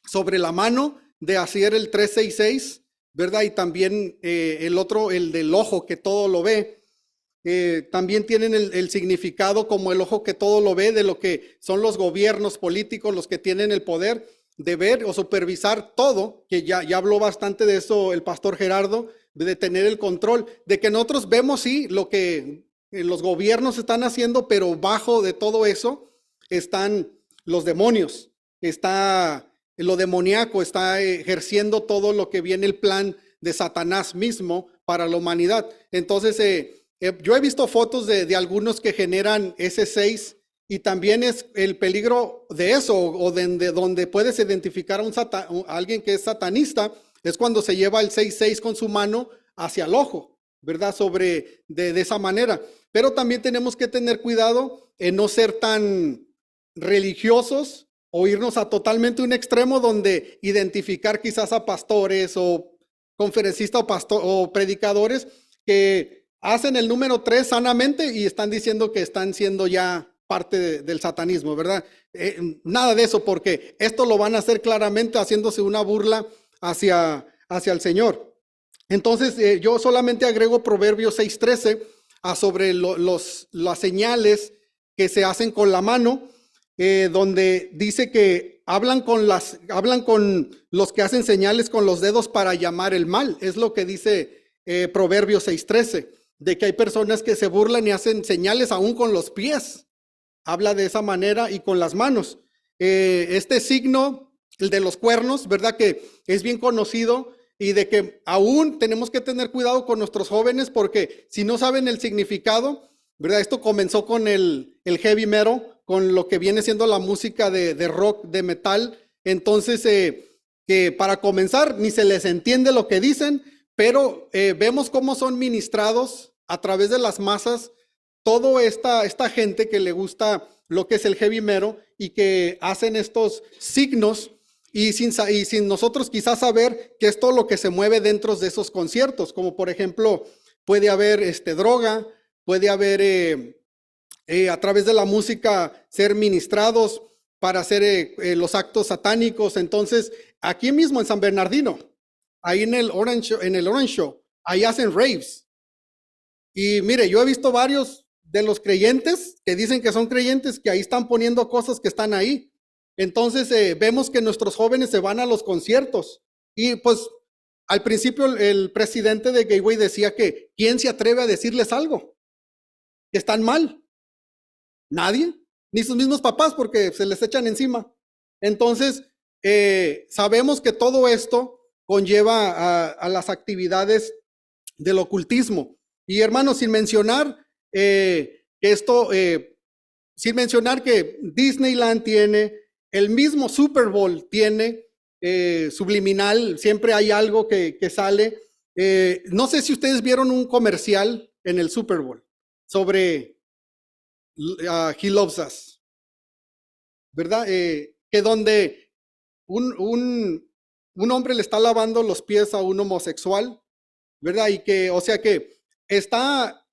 [SPEAKER 1] sobre la mano de hacer el 366, ¿verdad? Y también el otro, el del ojo que todo lo ve. También tienen el significado como el ojo que todo lo ve, de lo que son los gobiernos políticos, los que tienen el poder de ver o supervisar todo, que ya habló bastante de eso el pastor Gerardo, de tener el control, de que nosotros vemos, sí, lo que los gobiernos están haciendo, pero bajo de todo eso están los demonios, está lo demoníaco, está ejerciendo todo lo que viene el plan de Satanás mismo para la humanidad. Entonces, yo he visto fotos de algunos que generan ese 6, y también es el peligro de eso, o donde puedes identificar a alguien que es satanista, es cuando se lleva el 6-6 con su mano hacia el ojo, ¿verdad? De esa manera. Pero también tenemos que tener cuidado en no ser tan religiosos o irnos a totalmente un extremo donde identificar quizás a pastores o conferencistas o predicadores que hacen el número 3 sanamente y están diciendo que están siendo ya parte del satanismo, ¿verdad? Nada de eso, porque esto lo van a hacer claramente haciéndose una burla hacia el Señor. Entonces, yo solamente agrego Proverbios 6:13 sobre las señales que se hacen con la mano, donde dice que hablan con los que hacen señales con los dedos para llamar el mal. Es lo que dice Proverbios 6:13, de que hay personas que se burlan y hacen señales aún con los pies. Habla de esa manera y con las manos. Este signo, el de los cuernos, ¿verdad? Que es bien conocido, y de que aún tenemos que tener cuidado con nuestros jóvenes, porque si no saben el significado, ¿verdad? Esto comenzó con el heavy metal, con lo que viene siendo la música de rock, de metal. Entonces, que para comenzar, ni se les entiende lo que dicen, pero vemos cómo son ministrados a través de las masas toda esta gente que le gusta lo que es el heavy metal, y que hacen estos signos, y sin nosotros quizás saber que es todo lo que se mueve dentro de esos conciertos, como por ejemplo puede haber droga, puede haber a través de la música ser ministrados para hacer los actos satánicos. Entonces, aquí mismo en San Bernardino, ahí en el Orange Show, ahí hacen raves. Y mire, yo he visto varios de los creyentes que dicen que son creyentes, que ahí están poniendo cosas que están ahí. Entonces vemos que nuestros jóvenes se van a los conciertos, y pues al principio el presidente de Gateway decía que ¿quién se atreve a decirles algo? Que están mal. Nadie, ni sus mismos papás, porque se les echan encima. Entonces sabemos que todo esto conlleva a las actividades del ocultismo. Y hermanos, sin mencionar sin mencionar que Disneyland tiene, el mismo Super Bowl tiene subliminal, siempre hay algo que sale. No sé si ustedes vieron un comercial en el Super Bowl sobre He Loves Us, ¿verdad? Que donde un un hombre le está lavando los pies a un homosexual, ¿verdad? Y que, o sea que está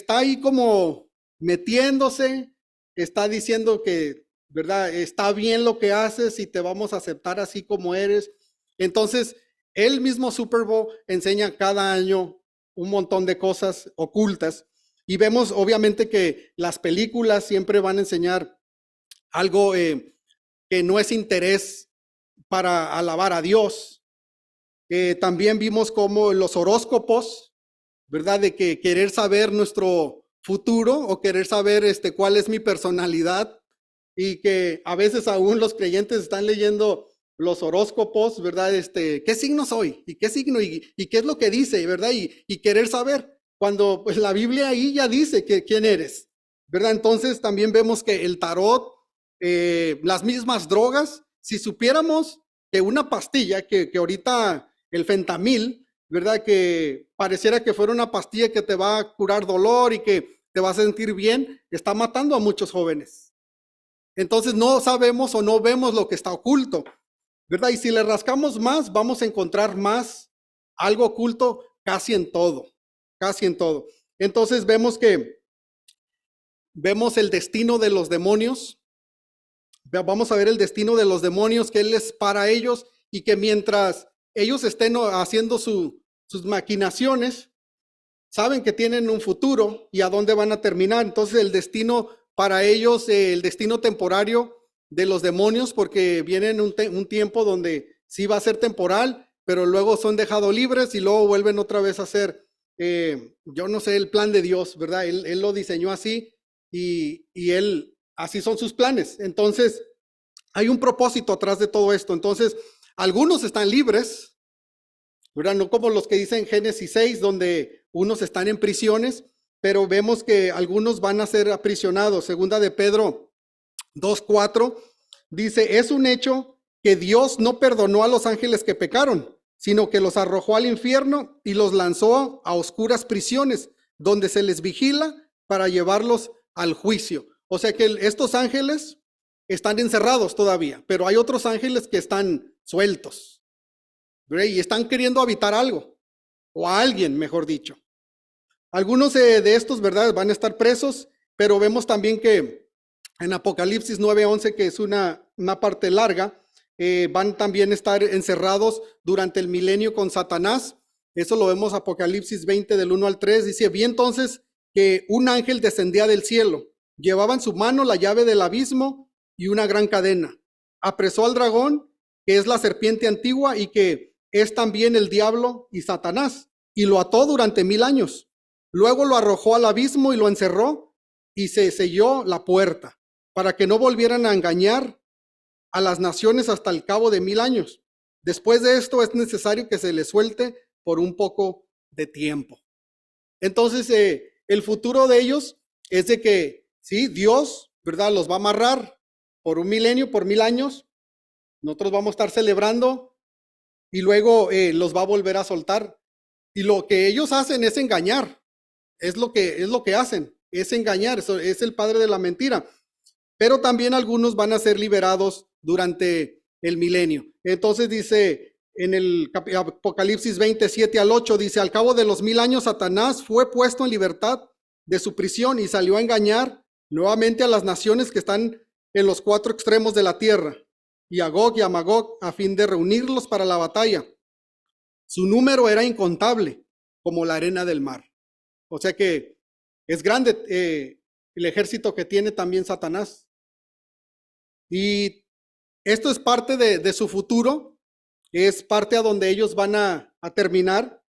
[SPEAKER 1] ahí como metiéndose, está diciendo que, ¿verdad? Está bien lo que haces y te vamos a aceptar así como eres. Entonces, el mismo Super Bowl enseña cada año un montón de cosas ocultas y vemos obviamente que las películas siempre van a enseñar algo que no es interés para alabar a Dios. También vimos como los horóscopos, ¿verdad? De que querer saber nuestro futuro o querer saber cuál es mi personalidad y que a veces aún los creyentes están leyendo los horóscopos, ¿verdad? ¿Qué signo soy? ¿Y qué signo? ¿Y qué es lo que dice? ¿Verdad? Y querer saber, cuando pues la Biblia ahí ya dice que quién eres, ¿verdad? Entonces también vemos que el tarot, las mismas drogas, si supiéramos que una pastilla, que ahorita el fentamil, ¿verdad? Que pareciera que fuera una pastilla que te va a curar dolor y que te va a sentir bien, está matando a muchos jóvenes. Entonces no sabemos o no vemos lo que está oculto, ¿verdad? Y si le rascamos más, vamos a encontrar más algo oculto casi en todo, casi en todo. Entonces vemos el destino de los demonios. Vamos a ver el destino de los demonios, que Él es para ellos y que mientras ellos estén haciendo sus maquinaciones, saben que tienen un futuro y a dónde van a terminar. Entonces el destino para ellos, el destino temporario de los demonios, porque vienen un tiempo donde sí va a ser temporal, pero luego son dejados libres y luego vuelven otra vez a ser, yo no sé, el plan de Dios, ¿verdad? Él lo diseñó así y Él, así son sus planes. Entonces, hay un propósito atrás de todo esto. Entonces, algunos están libres, ¿verdad? No como los que dicen Génesis 6, donde unos están en prisiones, pero vemos que algunos van a ser aprisionados. Segunda de Pedro 2:4 dice, es un hecho que Dios no perdonó a los ángeles que pecaron, sino que los arrojó al infierno y los lanzó a oscuras prisiones, donde se les vigila para llevarlos al juicio. O sea que estos ángeles están encerrados todavía, pero hay otros ángeles que están sueltos, ¿verdad? Y están queriendo habitar algo, o a alguien, mejor dicho. Algunos de estos, ¿verdad?, van a estar presos, pero vemos también que en Apocalipsis 9:11, que es una parte larga, van también a estar encerrados durante el milenio con Satanás. Eso lo vemos Apocalipsis 20 del 1 al 3. Dice, vi entonces que un ángel descendía del cielo, llevaba en su mano la llave del abismo y una gran cadena. Apresó al dragón, que es la serpiente antigua y que es también el diablo y Satanás, y lo ató durante 1000 años. Luego lo arrojó al abismo y lo encerró y se selló la puerta para que no volvieran a engañar a las naciones hasta el cabo de 1000 años. Después de esto es necesario que se les suelte por un poco de tiempo. Entonces, el futuro de ellos es de que, sí, Dios, ¿verdad?, los va a amarrar por un milenio, por 1000 años. Nosotros vamos a estar celebrando y luego los va a volver a soltar. Y lo que ellos hacen es engañar. Es lo que hacen, es engañar, eso es el padre de la mentira. Pero también algunos van a ser liberados durante el milenio. Entonces dice en el Apocalipsis 27 al 8, dice, al cabo de los 1000 años Satanás fue puesto en libertad de su prisión y salió a engañar nuevamente a las naciones que están en los 4 extremos de la tierra, y a Gog y a Magog, a fin de reunirlos para la batalla. Su número era incontable, como la arena del mar. O sea que es grande el ejército que tiene también Satanás. Y esto es parte de su futuro, es parte a donde ellos van a terminar,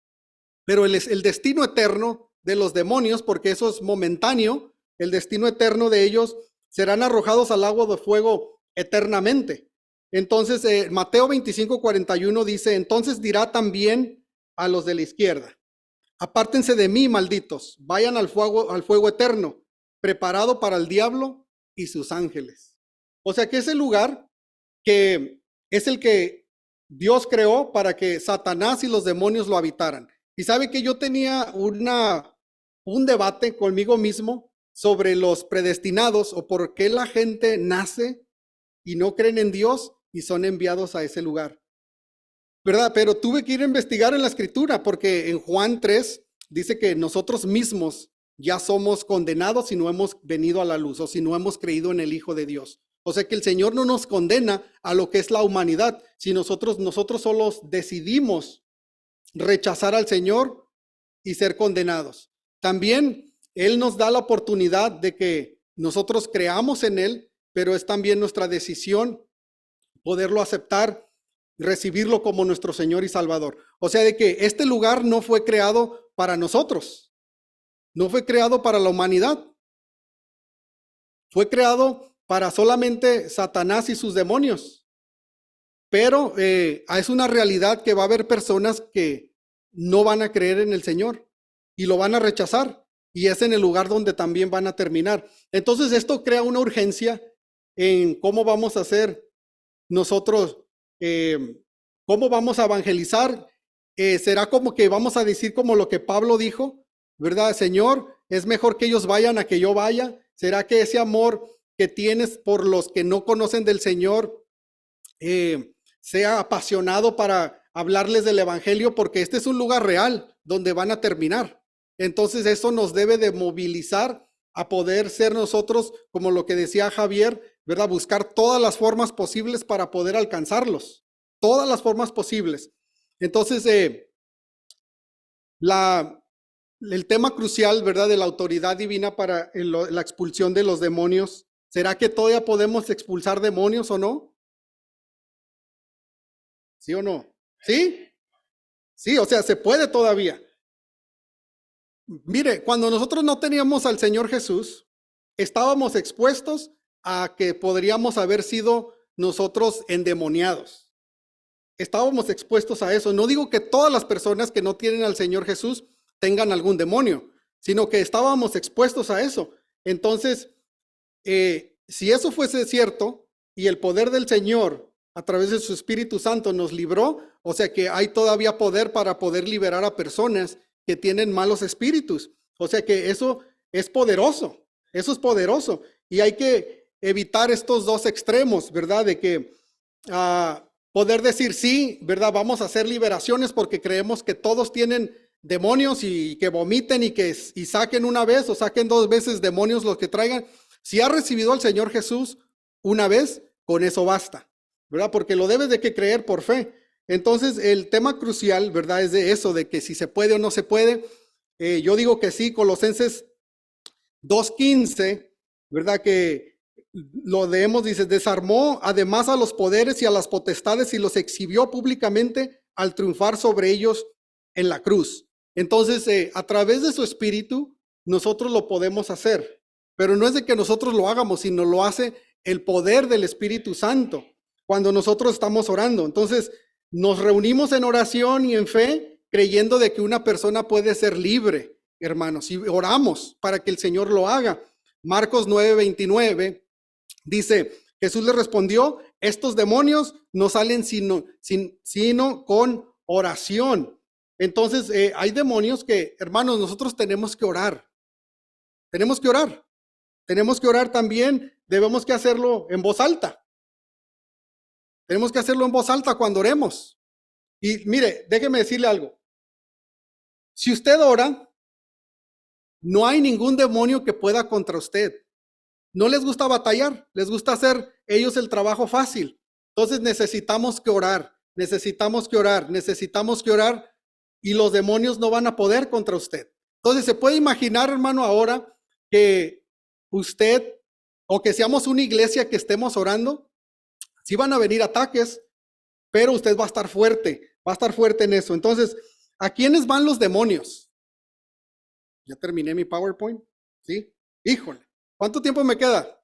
[SPEAKER 1] pero el destino eterno de los demonios, porque eso es momentáneo, el destino eterno de ellos serán arrojados al lago de fuego eternamente. Entonces, Mateo 25:41 dice, entonces dirá también a los de la izquierda, apártense de mí, malditos, vayan al fuego eterno, preparado para el diablo y sus ángeles. O sea que ese lugar que es el que Dios creó para que Satanás y los demonios lo habitaran. Y sabe que yo tenía un debate conmigo mismo sobre los predestinados o por qué la gente nace y no creen en Dios y son enviados a ese lugar. ¿verdad? Pero tuve que ir a investigar en la escritura porque en Juan 3 dice que nosotros mismos ya somos condenados si no hemos venido a la luz o si no hemos creído en el Hijo de Dios. O sea que el Señor no nos condena a lo que es la humanidad, si nosotros solos decidimos rechazar al Señor y ser condenados. También Él nos da la oportunidad de que nosotros creamos en Él, pero es también nuestra decisión poderlo aceptar, recibirlo como nuestro Señor y Salvador. O sea, de que este lugar no fue creado para nosotros, no fue creado para la humanidad, fue creado para solamente Satanás y sus demonios. Pero es una realidad que va a haber personas que no van a creer en el Señor y lo van a rechazar. Y es en el lugar donde también van a terminar. Entonces esto crea una urgencia en cómo vamos a hacer nosotros, cómo vamos a evangelizar. Será como que vamos a decir como lo que Pablo dijo, ¿verdad? Señor, es mejor que ellos vayan a que yo vaya. ¿Será que ese amor que tienes por los que no conocen del Señor sea apasionado para hablarles del evangelio? Porque este es un lugar real donde van a terminar. Entonces eso nos debe de movilizar a poder ser nosotros, como lo que decía Javier, ¿verdad? Buscar todas las formas posibles para poder alcanzarlos, todas las formas posibles. Entonces, el tema crucial, ¿verdad? De la autoridad divina para la expulsión de los demonios. ¿Será que todavía podemos expulsar demonios o no? ¿Sí o no? ¿Sí? Sí, o sea, se puede todavía. Mire, cuando nosotros no teníamos al Señor Jesús, estábamos expuestos a que podríamos haber sido nosotros endemoniados. Estábamos expuestos a eso. No digo que todas las personas que no tienen al Señor Jesús tengan algún demonio, sino que estábamos expuestos a eso. Entonces, si eso fuese cierto y el poder del Señor a través de su Espíritu Santo nos libró, o sea que hay todavía poder para poder liberar a personas que tienen malos espíritus. O sea que eso es poderoso, eso es poderoso. Y hay que evitar estos dos extremos, ¿verdad? De que poder decir sí, ¿verdad? Vamos a hacer liberaciones porque creemos que todos tienen demonios y que vomiten y saquen una vez o saquen dos veces demonios los que traigan. Si has recibido al Señor Jesús una vez, con eso basta, ¿verdad? Porque lo debes de que creer por fe. Entonces, el tema crucial, ¿verdad? Es de eso, de que si se puede o no se puede. Yo digo que sí, Colosenses 2:15, ¿verdad? Que lo leemos, dice, desarmó además a los poderes y a las potestades y los exhibió públicamente al triunfar sobre ellos en la cruz. Entonces, a través de su espíritu, nosotros lo podemos hacer, pero no es de que nosotros lo hagamos, sino lo hace el poder del Espíritu Santo cuando nosotros estamos orando. Entonces, nos reunimos en oración y en fe, creyendo de que una persona puede ser libre, hermanos, y oramos para que el Señor lo haga. Marcos 9:29 dice, Jesús le respondió, estos demonios no salen sino con oración. Entonces, hay demonios que, hermanos, nosotros tenemos que orar. Tenemos que orar. Tenemos que orar también. Debemos que hacerlo en voz alta. Tenemos que hacerlo en voz alta cuando oremos. Y mire, déjeme decirle algo. Si usted ora, no hay ningún demonio que pueda contra usted. No les gusta batallar, les gusta hacer ellos el trabajo fácil. Entonces necesitamos que orar, necesitamos que orar, necesitamos que orar y los demonios no van a poder contra usted. Entonces se puede imaginar, hermano, ahora que usted o que seamos una iglesia que estemos orando, sí van a venir ataques, pero usted va a estar fuerte en eso. Entonces, ¿a quiénes van los demonios? Ya terminé mi PowerPoint, ¿sí? Híjole, ¿cuánto tiempo me queda?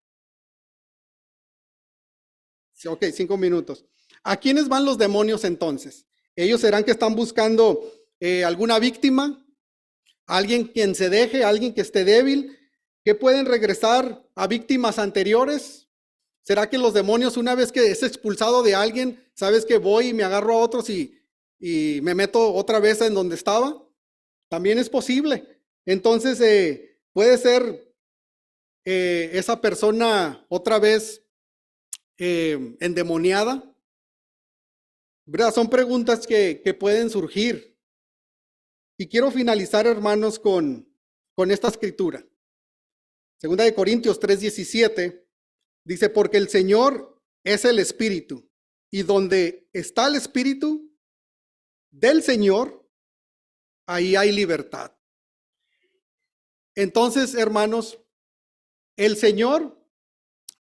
[SPEAKER 1] Ok, 5 minutos. ¿A quiénes van los demonios entonces? Ellos serán que están buscando alguna víctima, alguien quien se deje, alguien que esté débil, que pueden regresar a víctimas anteriores. ¿Será que los demonios, una vez que es expulsado de alguien, sabes que voy y me agarro a otros y me meto otra vez en donde estaba? También es posible. Entonces, puede ser esa persona otra vez endemoniada. ¿Verdad? Son preguntas que pueden surgir. Y quiero finalizar, hermanos, con esta escritura. Segunda de Corintios 3:17 dice, porque el Señor es el Espíritu, y donde está el Espíritu del Señor, ahí hay libertad. Entonces, hermanos, el Señor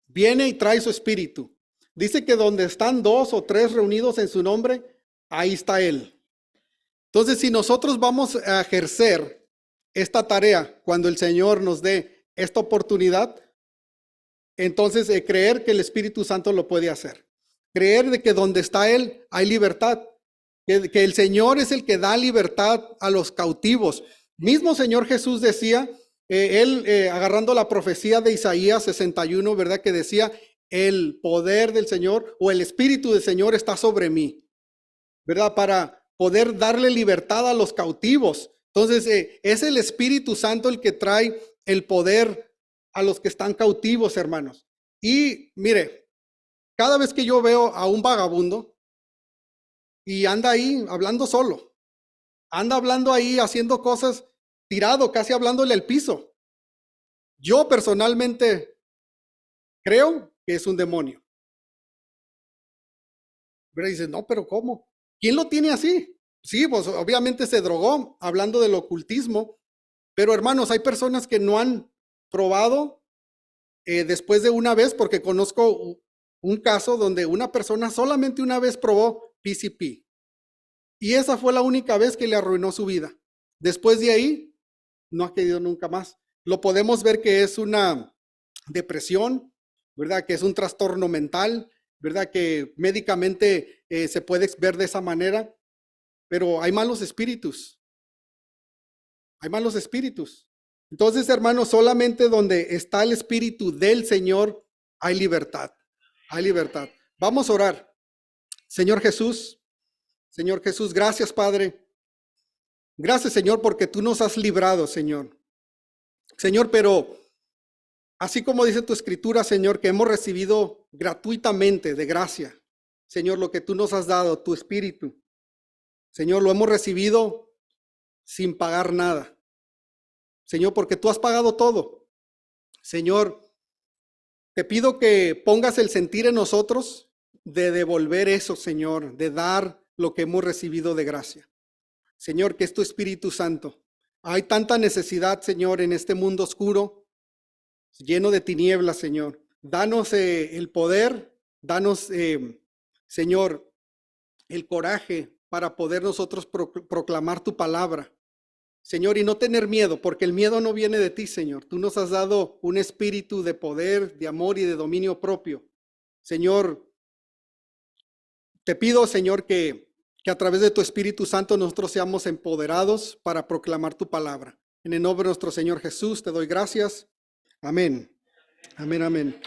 [SPEAKER 1] viene y trae su Espíritu. Dice que donde están 2 o 3 reunidos en su nombre, ahí está Él. Entonces, si nosotros vamos a ejercer esta tarea cuando el Señor nos dé esta oportunidad, entonces creer que el Espíritu Santo lo puede hacer. Creer de que donde está Él hay libertad. Que el Señor es el que da libertad a los cautivos. Mismo Señor Jesús decía, agarrando la profecía de Isaías 61, ¿verdad? Que decía, el poder del Señor o el Espíritu del Señor está sobre mí, ¿verdad? Para poder darle libertad a los cautivos. Entonces, es el Espíritu Santo el que trae el poder a los que están cautivos, hermanos. Y mire, cada vez que yo veo a un vagabundo y anda ahí hablando solo, anda hablando ahí haciendo cosas, tirado, casi hablándole al piso, yo personalmente creo que es un demonio. Pero dices, no, pero ¿cómo? ¿Quién lo tiene así? Sí, pues obviamente se drogó, hablando del ocultismo, pero hermanos, hay personas que no han probado después de una vez, porque conozco un caso donde una persona solamente una vez probó PCP, y esa fue la única vez que le arruinó su vida. Después de ahí, no ha querido nunca más. Lo podemos ver que es una depresión, ¿verdad? Que es un trastorno mental, ¿verdad? Que médicamente se puede ver de esa manera, pero hay malos espíritus. Hay malos espíritus. Entonces, hermanos, solamente donde está el Espíritu del Señor hay libertad. Hay libertad. Vamos a orar. Señor Jesús, gracias, Padre. Gracias, Señor, porque tú nos has librado, Señor. Señor, pero así como dice tu escritura, Señor, que hemos recibido gratuitamente de gracia, Señor, lo que tú nos has dado, tu Espíritu. Señor, lo hemos recibido sin pagar nada. Señor, porque tú has pagado todo. Señor, te pido que pongas el sentir en nosotros de devolver eso, Señor, de dar lo que hemos recibido de gracia. Señor, que es tu Espíritu Santo. Hay tanta necesidad, Señor, en este mundo oscuro, lleno de tinieblas, Señor. Danos el poder, danos, Señor, el coraje para poder nosotros proclamar tu palabra. Señor, y no tener miedo, porque el miedo no viene de ti, Señor. Tú nos has dado un espíritu de poder, de amor y de dominio propio. Señor, te pido, Señor, que a través de tu Espíritu Santo nosotros seamos empoderados para proclamar tu palabra. En el nombre de nuestro Señor Jesús te doy gracias. Amén. Amén, amén.